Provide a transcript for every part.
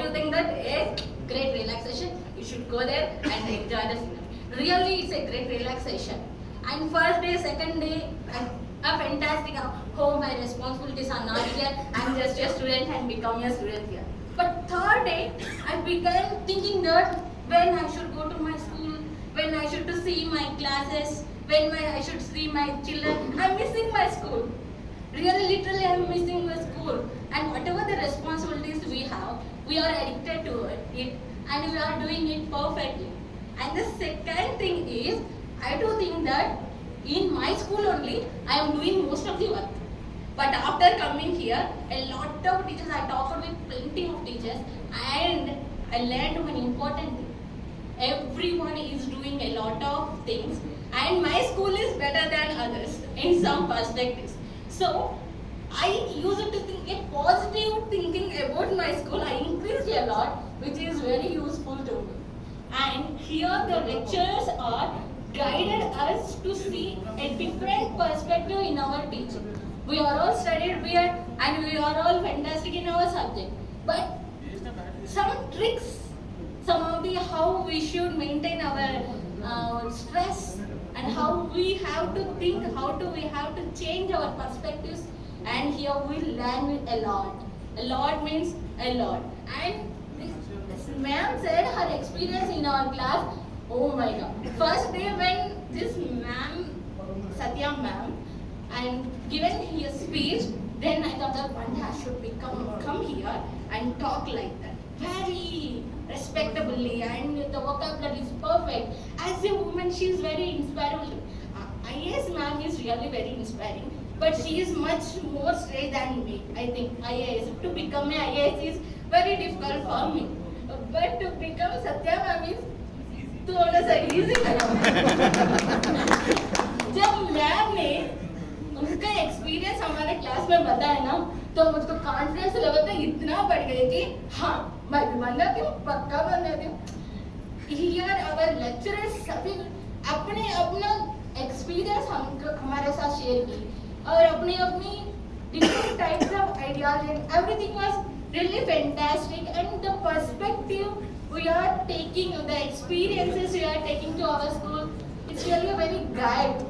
do think that a great relaxation. You should go there and enjoy the scenery. Really, it's a great relaxation. And first day, second day, a fantastic. Oh, my responsibilities are not here. I'm just a student and become a student here. But third day, I began thinking that when I should go to my school, when I should to see my classes, I should see my children. I'm missing my school. Really, literally, I'm missing my school. And whatever the responsibilities we have, we are addicted to it, and we are doing it perfectly. And the second thing is, I do think that in my school only, I am doing most of the work. But after coming here, a lot of teachers, I talked with plenty of teachers, and I learned one important thing. Everyone is doing a lot of things, and my school is better than others in some perspectives. So I used to think a positive thinking about my school. I increased a lot, which is very useful to me. And here the lecturers are guided us to see a different perspective in our teaching. We are all studied here and we are all fantastic in our subject. But some tricks, some of the how we should maintain our stress and how we have to think, we have to change our perspectives. And here we learn a lot. A lot means a lot. And this ma'am said her experience in our class. Oh my God! First day when this ma'am, Satya ma'am, and given his speech, then I thought that one day I should come here and talk like that, very respectably, and the vocabulary is perfect. As a woman, she is very inspiring. IAS ma'am is really very inspiring, but she is much more straight than me. I think IAS, to become an IAS is very difficult for me, but to become Satya ma'am is थोड़ा सा easy जब ma'am ने उनका experience हमारे class में बताया ना, तो मुझको कॉन्फिडेंस लेवल तो इतना बढ़ गया कि हाँ मैं भी बन जाती हूँ, पक्का बन जाती हूँ। हियर अवर लेक्चरर्स सभी अपना एक्सपीरियंस हमारे साथ शेयर की और अपनी different types of ideas, and everything was really fantastic. And the perspective we are taking, the experiences we are taking to our school, it's really a very guide.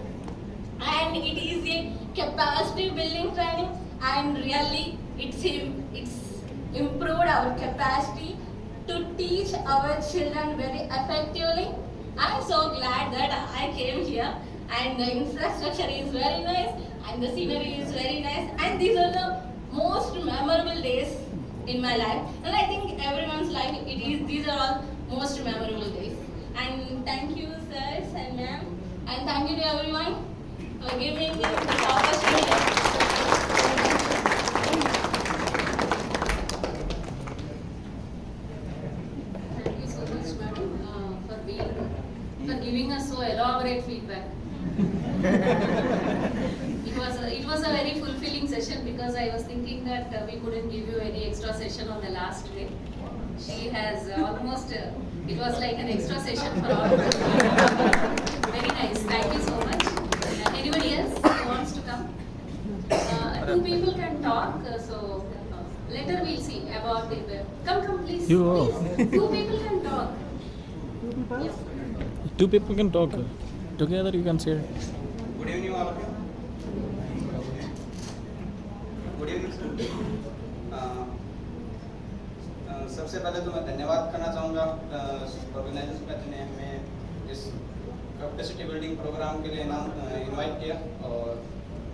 And it is a capacity building training, and really it's improved our capacity to teach our children very effectively. I'm so glad that I came here, and the infrastructure is very nice and the scenery is very nice, and these are the most memorable days in my life, and I think everyone's life these are all most memorable days. And thank you sirs and ma'am, and thank you to everyone for giving me this opportunity. Thank you so much, madam, for giving us so elaborate feedback. It was a very fulfilling session, because I was thinking that we couldn't give you any extra session on the last day. She has almost, it was like an extra session for all of us. Very nice. Thank you so much. Anybody else who wants to come? Two people can talk, so later we'll see about it. Come please. Please. Two people can talk. Yeah. Two people can talk. Together you can share. Good evening, all of you. Good evening, sir. सबसे पहले तो मैं धन्यवाद करना चाहूँगा organisers का, जिन्हें हमें इस कैपेसिटी बिल्डिंग प्रोग्राम के लिए इनवाइट किया, और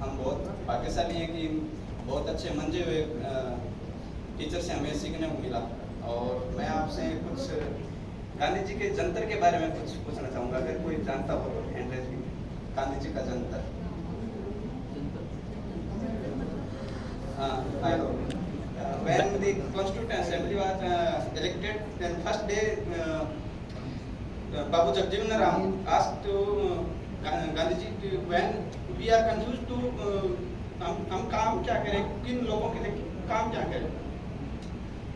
हम बहुत भाग्यशाली हैं कि बहुत अच्छे मंजे हुए टीचर से हमें सीखने को मिला। और मैं आपसे कुछ गांधी जी के जंतर के बारे में कुछ पूछना चाहूँगा, अगर कोई जानता हो तो हैंड रेज कीजिए। गांधी जी का जंतर, हाँ, I know. When the Constituent Assembly was elected, then first day Babu Jagjeevan Ram asked to Gandhi ji, when we are confused to हम काम क्या करें, किन लोगों के लिए काम क्या करें,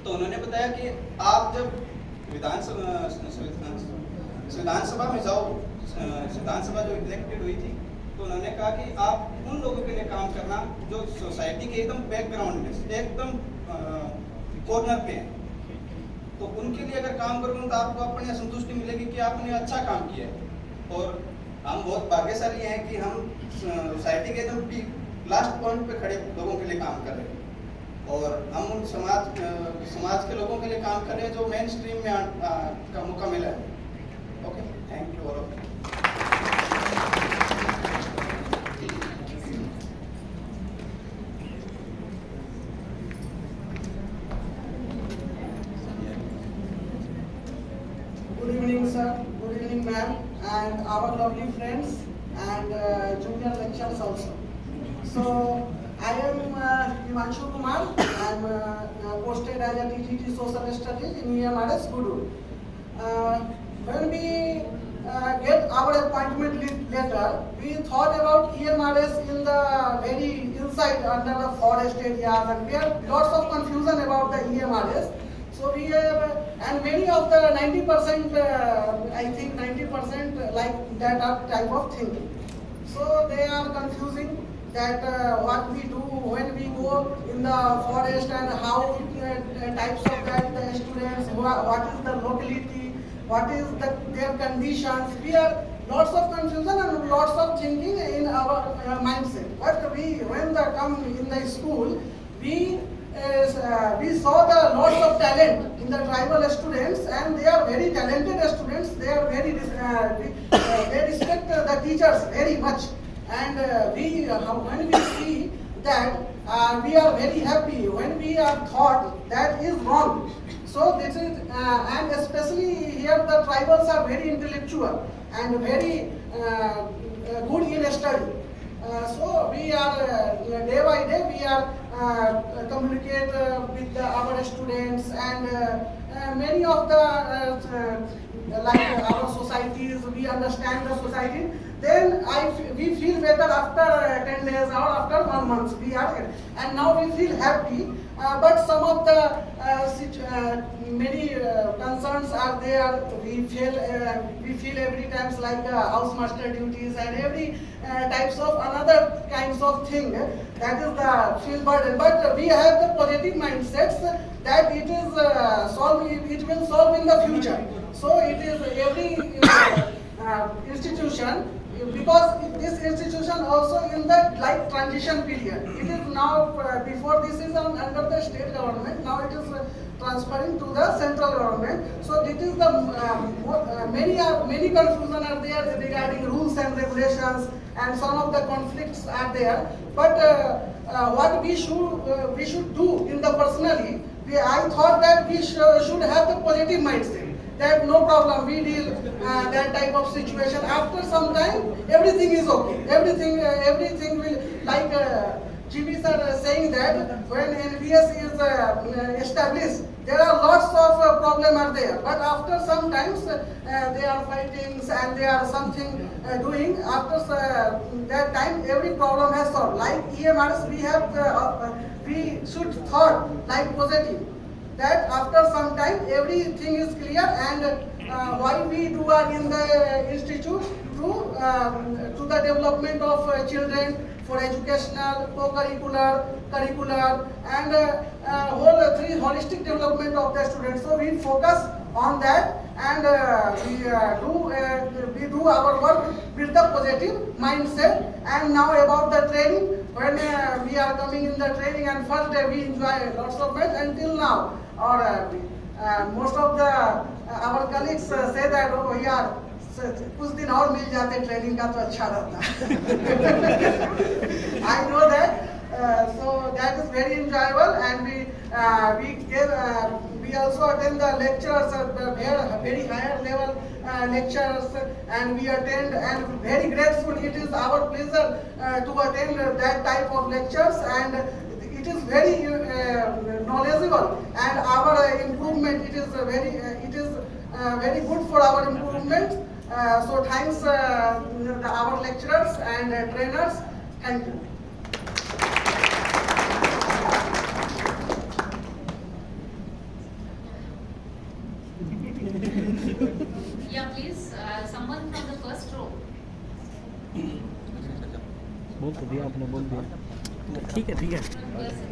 तो उन्होंने बताया कि आप जब विधानसभा में जाओ, विधानसभा जो इलेक्टेड हुई थी, तो उन्होंने कहा कि आप उन लोगों के लिए काम करना जो सोसाइटी के एकदम बैकग्राउंड में, एकदम कॉर्नर पे हैं, तो उनके लिए अगर काम करूँ तो आपको अपनी संतुष्टि मिलेगी कि आपने अच्छा काम किया है। और हम बहुत भाग्यशाली हैं कि हम सोसाइटी के एकदम लास्ट पॉइंट पे खड़े लोगों के लिए काम कर रहे हैं और हम उन समाज के लोगों के लिए काम कर रहे हैं जो मेन स्ट्रीम में का मौका मिला है। Okay, thank you all of you. Good evening, sir. Good evening, ma'am, and our lovely friends and junior lecturers also. So, I am Himanshu Kumar. I am posted as a TGT Social Studies in EMRS Guru. When we get our appointment letter, we thought about EMRS in the very inside under the forest areas, and we have lots of confusion about the EMRS. So we have, and many of the 90%, I think 90% like that type of thing. So they are confusing that what we do when we go in the forest and how types of that the students, what is the locality, what is their conditions. We have lots of confusion and lots of thinking in our mindset. But when they come in the school, we saw the lots of talent in the tribal students, and they are very talented students. They are very they respect the teachers very much, and when we see that we are very happy. When we are thought that is wrong, so this is and especially here the tribals are very intellectual and very good in study. So we are day by day we are communicate with our students and many of the like our societies, we understand the society. Then we feel better after 10 days or after 1 month. We are and now we feel happy. But some of the many concerns are there. We feel every times like house master duties and every types of another kinds of thing. That is the feel burden. But we have the positive mindsets that it is it will solve in the future. So it is every institution, because this institution also in the like transition period. It is now before this is under the state government. Now it is transferring to the central government. So this is the many confusion are there regarding rules and regulations, and some of the conflicts are there. But what we should do in the personally, I thought that we should have the positive mindset. That no problem, we deal that type of situation. After some time, everything is okay. Everything will, like GB sir saying that when NVS is established, there are lots of problems are there. But after some times, they are fighting and they are something doing. After that time, every problem has solved. Like EMRs, we should thought like positive. That after some time everything is clear, and why we do are in the institute to the development of children for educational, co-curricular, curricular, and whole holistic development of the students. So we focus on that, and we do our work with the positive mindset. And now about the training, when we are coming in the training, and first day we enjoy lots of it until now. Or most of the our colleagues say that oh यार कुछ दिन और मिल जाते training का तो अच्छा रहता. I know that. So that is very enjoyable, and we also attend the lectures, very higher level lectures, and we attend, and very grateful. It is our pleasure to attend that type of lectures, and it is very knowledgeable, and our improvement. It is very good for our improvement. So thanks our lecturers and trainers. Thank you. Yeah, please, someone from the first row. बोल तो दिया आपने, बोल दिया. ठीक है. Yes,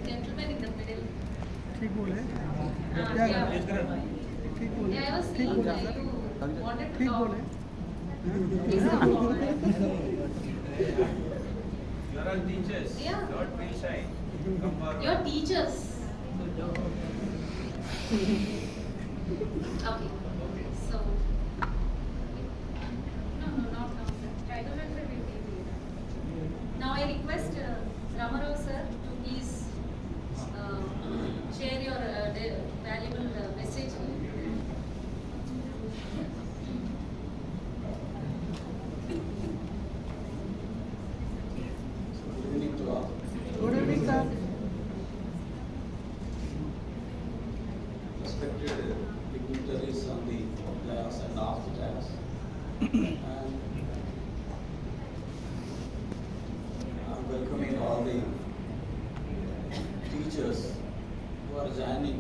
gentleman in the middle. ठीक बोले. Yeah. Yeah, I was seeing that you wanted to talk. Please come forward. You're all teachers. Yeah. Don't be shy. Come forward. Your teachers. Okay. So. No, not now, sir. Try to answer it. Now I request Ramarao sir to please share your valuable message. Good evening to all. Good evening, sir. Respected dignitaries on the dais and off the dais. And I'm welcoming all the teachers who are joining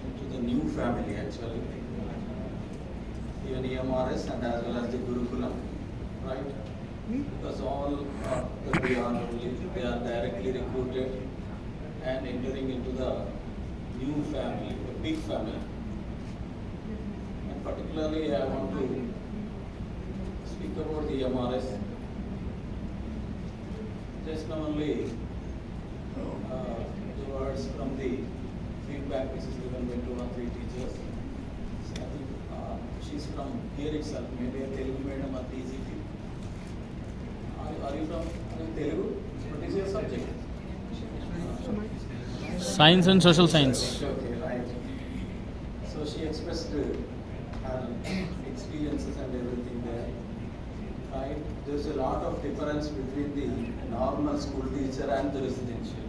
into the new family actually. Even EMRS and as well as the Gurukulam, right? Because all are the beyond only, they are directly recruited and entering into the new family, a big family. And particularly I want to speak about the MRS. Just now only the words from the feedback which is given by 2 or 3 teachers. So I think she's from here itself, maybe a Telugu medium or TGP. Are you from Telugu? What is your subject? Science and social science. Okay, right. So she expressed her experiences and everything there. Right? There's a lot of difference between the normal school teacher and the residential.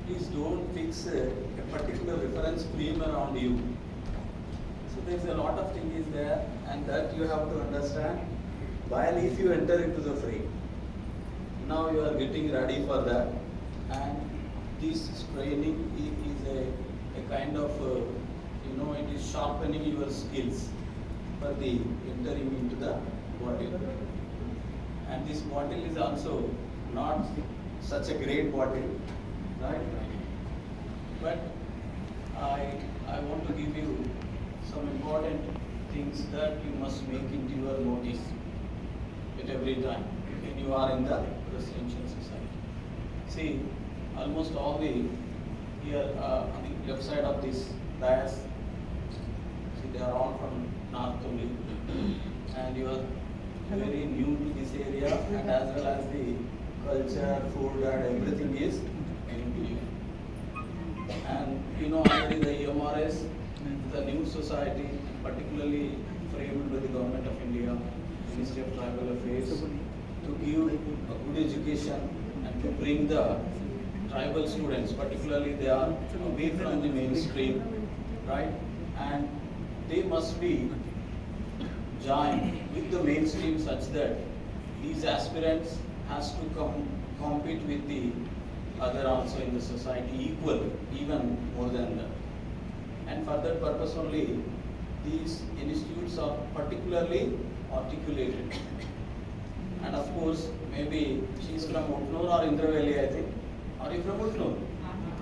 Please don't fix a particular reference frame around you. So there's a lot of things there, and that you have to understand while if you enter into the frame. Now you are getting ready for that, and this training is a kind of, it is sharpening your skills for the entering into the bottle. And this bottle is also not such a great bottle, right? But I want to give you some important things that you must make into your notice at every time when you are in the residential society. See, almost all the here on the left side of this dais, see, they are all from north only, and you are very new to this area, and as well as the culture, food, and everything is new to you. And already the EMRS, the new society, particularly framed by the Government of India, Ministry of Tribal Affairs, to give a good education and to bring the tribal students, particularly they are away from the mainstream, right? And they must be joined with the mainstream such that these aspirants has to compete with the other also in the society equal, even more than that. And for that purpose only, these institutes are particularly articulated. And of course, maybe she is from Utnur or Indraveli, I think. Are you from Utnur?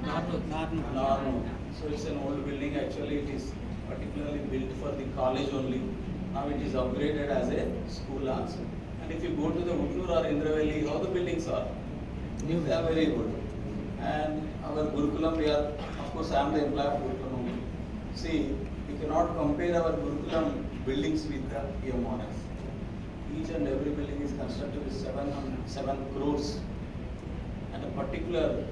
Narnu. So it's an old building. Actually, it is particularly built for the college only. Now it is upgraded as a school also. And if you go to the Utnur or Indraveli, how the buildings are? They are very good. And our Gurukulam, we are, of course, I am the employee of Gurukulam only. See, we cannot compare our Gurukulam buildings with the EMRS. Each and every building is constructed with 7 crores. And a particular,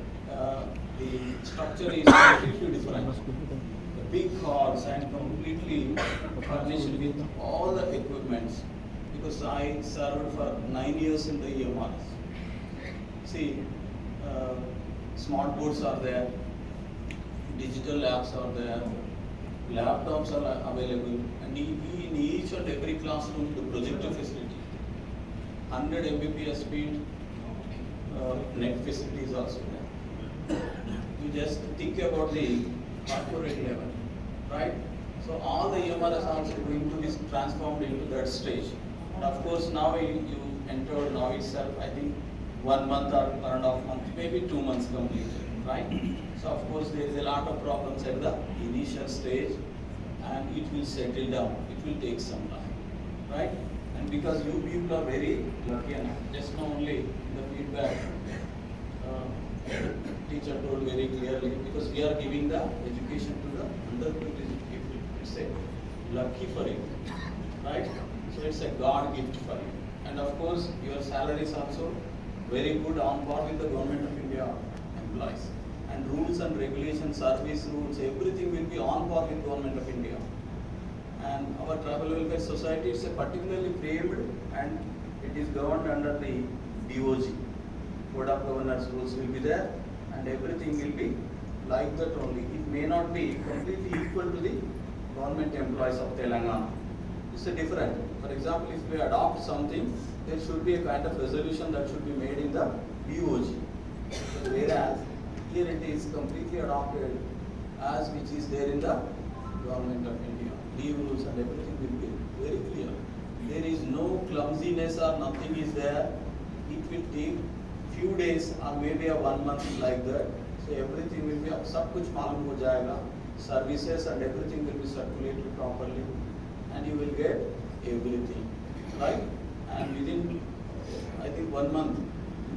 the structure is completely different. The big halls and completely furnished with all the equipments. Because I served for 9 years in the EMRS. See, smart boards are there, digital labs are there, laptops are available, and in each and every classroom the projector facility. 100 Mbps speed net facility is also there. You just think about the corporate level, right? So all the EMRs also going to be transformed into that stage. And of course now you enter now itself, I think 1 month or 1.5 months, maybe 2 months completed, right? So of course there is a lot of problems at the initial stage, and it will settle down. It will take some time, right? And because you people are very lucky, and just now only the feedback teacher told very clearly, because we are giving the education to the underprivileged people. It's a lucky for you, right? So it's a God gift for you. And of course, your salary is also very good, on par with the Government of India employees. And rules and regulations, service rules, everything will be on par with Government of India. And our Tribal Welfare Society is a particularly framed, and it is governed under the BOG. Board of Governors rules will be there, and everything will be like that only. It may not be completely equal to the government employees of Telangana. It's a different. For example, if we adopt something, there should be a kind of resolution that should be made in the BOG. Whereas here it is completely adopted as which is there in the Government of India. Leave rules and everything will be very clear. There is no clumsiness or nothing is there. It will take few days or maybe a 1 month like that. So everything will be up. Sab kuch malum ho jayega. Services and everything will be circulated properly, and you will get everything, right? And within, I think 1 month,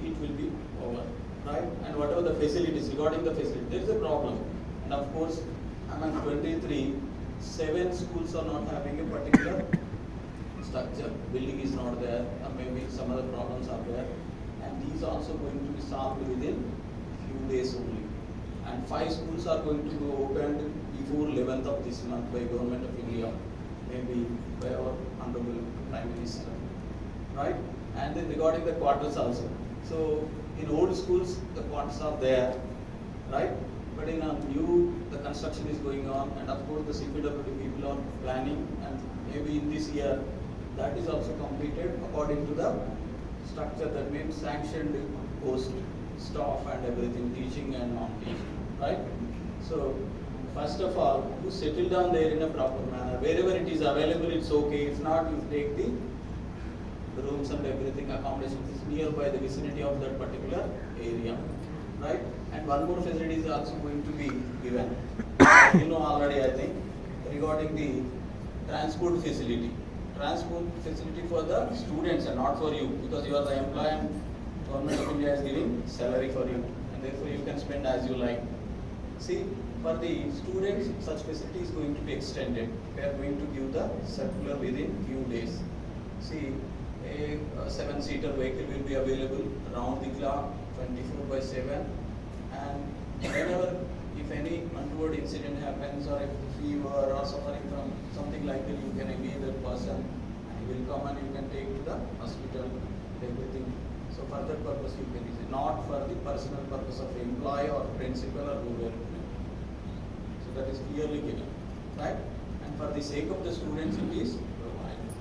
it will be over, right? And whatever the facilities, regarding the facility, there is a problem. And of course, among 23, 7 schools are not having a particular structure. Building is not there, or maybe some other problems are there. And these are also going to be solved within few days only. And 5 schools are going to be opened before 11th of this month by Government of India, maybe by our Honorable Prime Minister, right? And then regarding the quarters also. So in old schools, the quarters are there, right? But in a new, the construction is going on, and of course the CPWD people are planning, and maybe in this year, that is also completed according to the structure, that means sanctioned post, staff and everything, teaching and non-teaching, right? So first of all, you settle down there in a proper manner. Wherever it is available, it's okay. If not, you take the rooms and everything, accommodation is nearby the vicinity of that particular area, right? And one more facility is also going to be given. You know already, I think, regarding the transport facility. Transport facility for the students and not for you, because you are the employee and Government of India is giving salary for you, and therefore you can spend as you like. See, for the students, such facility is going to be extended. We are going to give the circular within few days. See, a 7-seater vehicle will be available round the clock, 24/7, and whenever, if any untoward incident happens, or a fever or suffering from something like that, you can engage that person, and he will come and you can take to the hospital and everything. So for that purpose you can use it, not for the personal purpose of employee or principal or whoever. So that is clearly given, right? And for the sake of the students it is provided.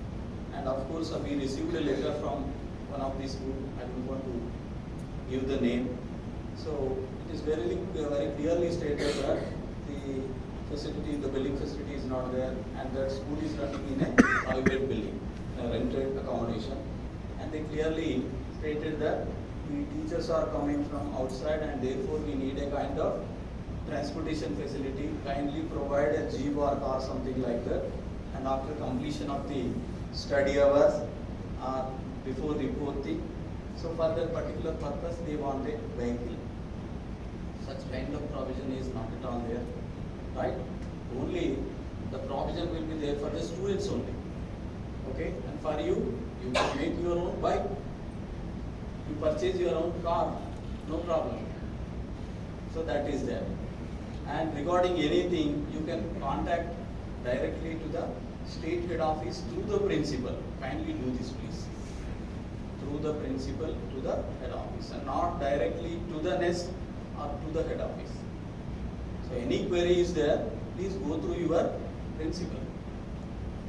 And of course we received a letter from one of the schools, I don't want to give the name. So it is very clearly stated that the facility, the building facility is not there, and that school is running in a private building, a rented accommodation. And they clearly stated that the teachers are coming from outside, and therefore we need a kind of transportation facility. Kindly provide a jeep or car, something like that. And after completion of the study hours, before reporting, so for that particular purpose they want a vehicle. Such kind of provision is not at all there, right? Only the provision will be there for the students only, okay? And for you, you can make your own bike, you purchase your own car, no problem. So that is there. And regarding anything, you can contact directly to the state head office through the principal. Kindly do this, please. Through the principal to the head office, and not directly to the nest or to the head office. So any query is there, please go through your principal.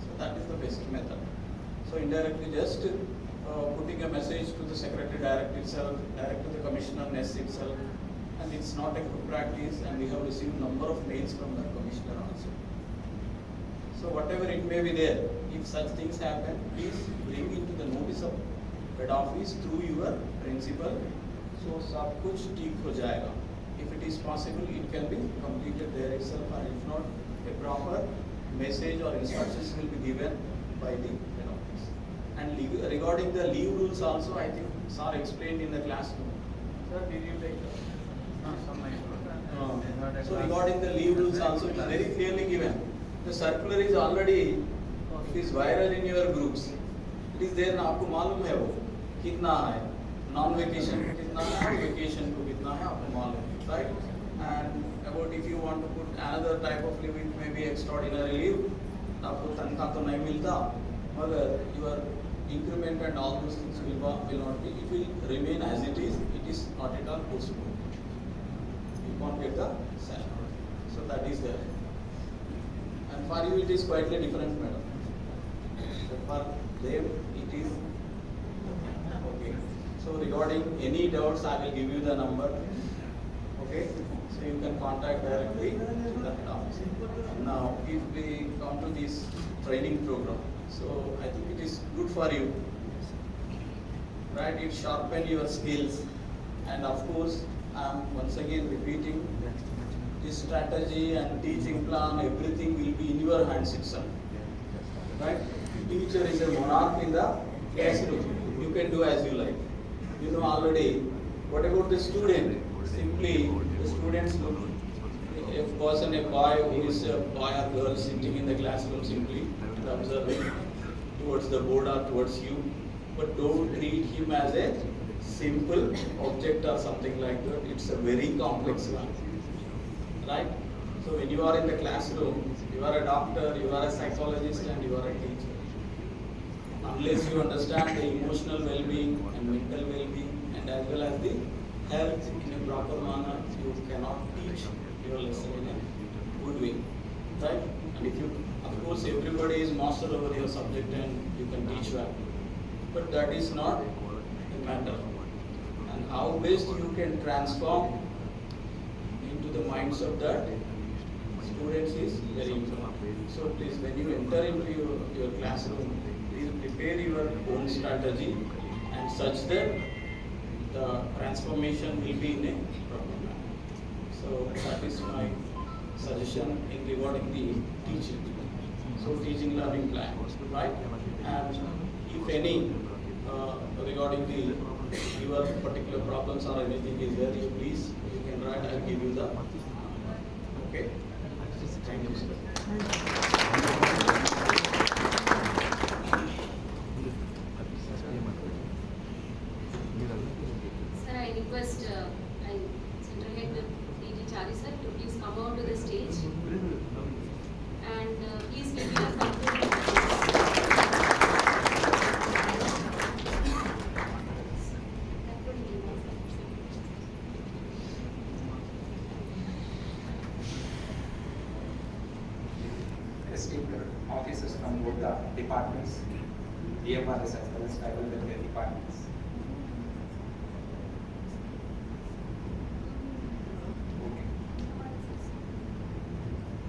So that is the best method. So indirectly just putting a message to the secretary direct itself, direct to the commissioner nest itself, and it's not a good practice, and we have received number of mails from the commissioner also. So whatever it may be there, if such things happen, please bring it to the notice of head office through your principal. So सब कुछ ठीक हो जाएगा. If it is possible, it can be completed there itself, or if not, a proper message or instructions will be given by the head office. And regarding the leave rules also, I think sir explained in the classroom. Sir, did you take that? So regarding the leave rules also, it is very clearly given. The circular is already, it is viral in your groups. It is there now, आपको मालूम है वो कितना है, non-vacation कितना है, vacation को कितना है आपको मालूम है, right? And about if you want to put another type of leave, it may be extraordinary leave. आपको तनख्वाह तो नहीं मिलता, मगर your increment and all those things will not be. It will remain as it is. It is not at all postponed. You can't get the salary. So that is there. And for you it is quite different, madam. But for them it is okay. So regarding any doubts, I will give you the number. Okay. So you can contact directly to the head office. Now, if we come to this training program, so I think it is good for you. Right? It sharpen your skills, and of course, I am once again repeating, this strategy and teaching plan, everything will be in your hands itself. Right? Teacher is a monarch in the classroom. You can do as you like. You know already. What about the student? Simply, the students look. A person, a boy who is a boy or girl sitting in the classroom, simply observing towards the board or towards you, but don't treat him as a simple object or something like that. It's a very complex one, right? So when you are in the classroom, you are a doctor, you are a psychologist, and you are a teacher. Unless you understand the emotional well-being and mental well-being, and as well as the health in a proper manner, you cannot teach your lesson in a good way, right? And if you, of course, everybody is master over your subject and you can teach well, but that is not the matter. And how best you can transform into the minds of that students is very important. So please, when you enter into your classroom, please prepare your own strategy and such that the transformation will be in a proper manner. So that is my suggestion in regarding the teaching. So teaching learning plan, right? And if any regarding the your particular problems or anything is there, you please you can write. I'll give you the okay. Thank you, sir. Sir, I request I Central Head D.T. Chari sir to please come out to the stage and please give me a concluding. Esteemed officers from both the departments, DMRS as well as tribal welfare departments.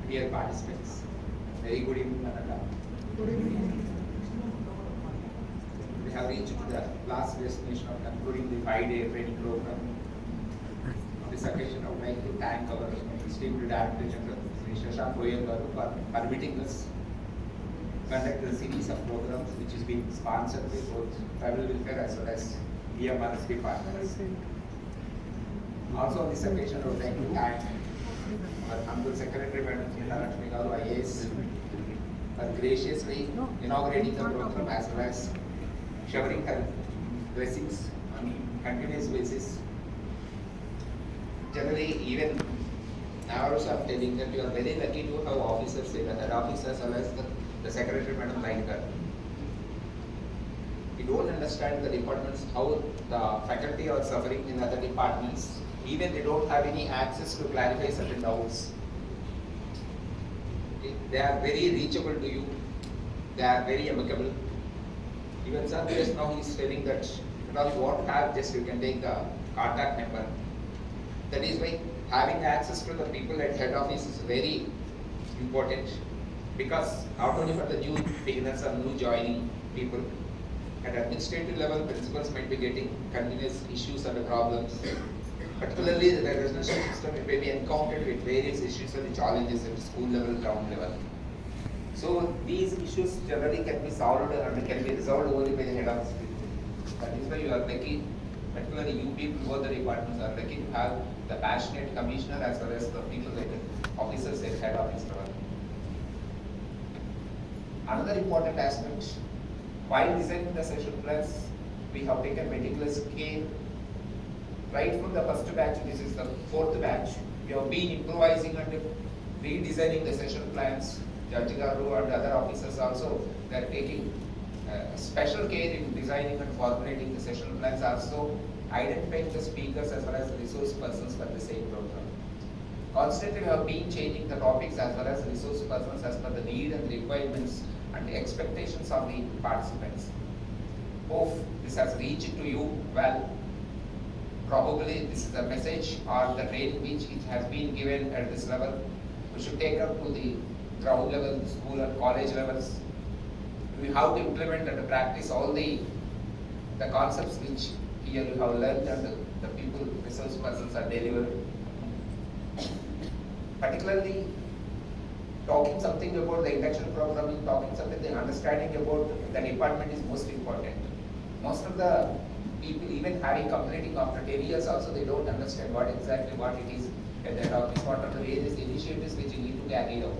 Dear participants, very good evening, Manada. Good evening. We have reached the last destination of concluding the 5-day training program. On this occasion, I would like to thank our esteemed Director General, Sri Shashank Goyal garu, for permitting us conduct a series of programs which is being sponsored by both tribal welfare as well as DMRS departments. Also on this occasion, I would like to thank our Honorable Secretary Madam Lakshmi Garu IAS for graciously inaugurating the program as well as showering her blessings on continuous basis. Generally, even hours of telling that you are very lucky to have officers, the head officers as well as the Secretary Madam like that. We don't understand the departments, how the faculty are suffering in other departments. Even they don't have any access to clarify certain doubts. Okay. They are very reachable to you. They are very amicable. Even sir, just now he is telling that you won't have, just you can take the contact number. That is why having access to the people at head office is very important, because not only for the new beginners or new joining people, at administrative level, principals might be getting continuous issues and problems. Particularly the residential system, it may be encountered with various issues and challenges at school level, ground level. So these issues generally can be solved and can be resolved only by the head office people. That is why you are lucky, particularly you people, both the departments are lucky to have the passionate commissioner as well as the people like the officers at head office level. Another important aspect, while designing the session plans, we have taken meticulous care. Right from the first batch, this is the fourth batch, we have been improvising and redesigning the session plans. Judge Garu and other officers also, they are taking special care in designing and formulating the session plans, also identifying the speakers as well as the resource persons for the same program. Constantly we have been changing the topics as well as resource persons as per the need and requirements and the expectations of the participants. Hope this has reached to you well. Probably this is the message or the training which it has been given at this level. We should take up to the ground level, school and college levels. We have to implement and practice all the concepts which here you have learned and the people, resource persons are delivered. Particularly talking something about the induction programming, talking something, the understanding about the department is most important. Most of the people, even having completing after 10 years also, they don't understand what exactly what it is at the head office, what are the various initiatives which you need to carry out.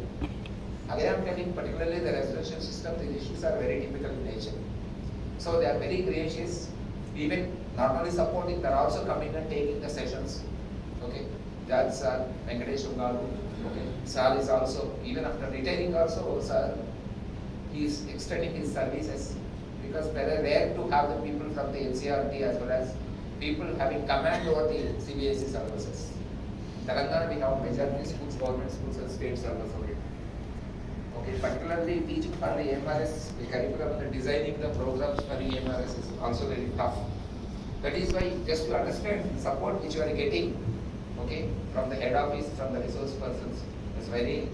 Again, I am telling particularly the residential system, the issues are very typical in nature. So they are very gracious, even not only supporting, they are also coming and taking the sessions. Okay, that's Venkatesh Garu. Okay, Sir is also, even after retiring also, Sir, he is extending his services because they are rare to have the people from the NCRT as well as people having command over the CBSE services. In Telangana, we have majority schools, government schools and state services. Okay, particularly teaching for the MRS, the curriculum and designing the programs for the MRS is also very tough. That is why just to understand the support which you are getting, okay, from the head office, from the resource persons is very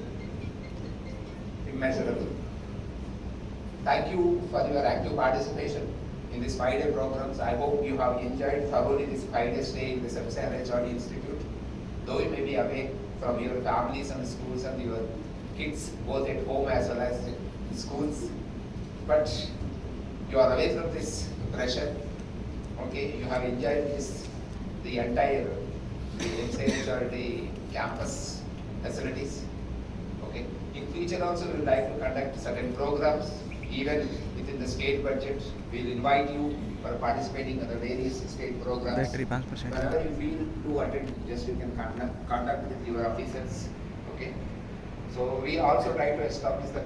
immeasurable. Thank you for your active participation in this 5-day programs. I hope you have enjoyed thoroughly this 5-day stay in the Samsara HRD Institute. Though you may be away from your families and schools and your kids both at home as well as in schools, but you are away from this pressure. Okay, you have enjoyed this, the entire the campus facilities. Okay, in future also we would like to conduct certain programs even within the state budget. We will invite you for participating in the various state programs. Whenever you feel to attend, just you can contact with your officers. Okay, so we also try to establish the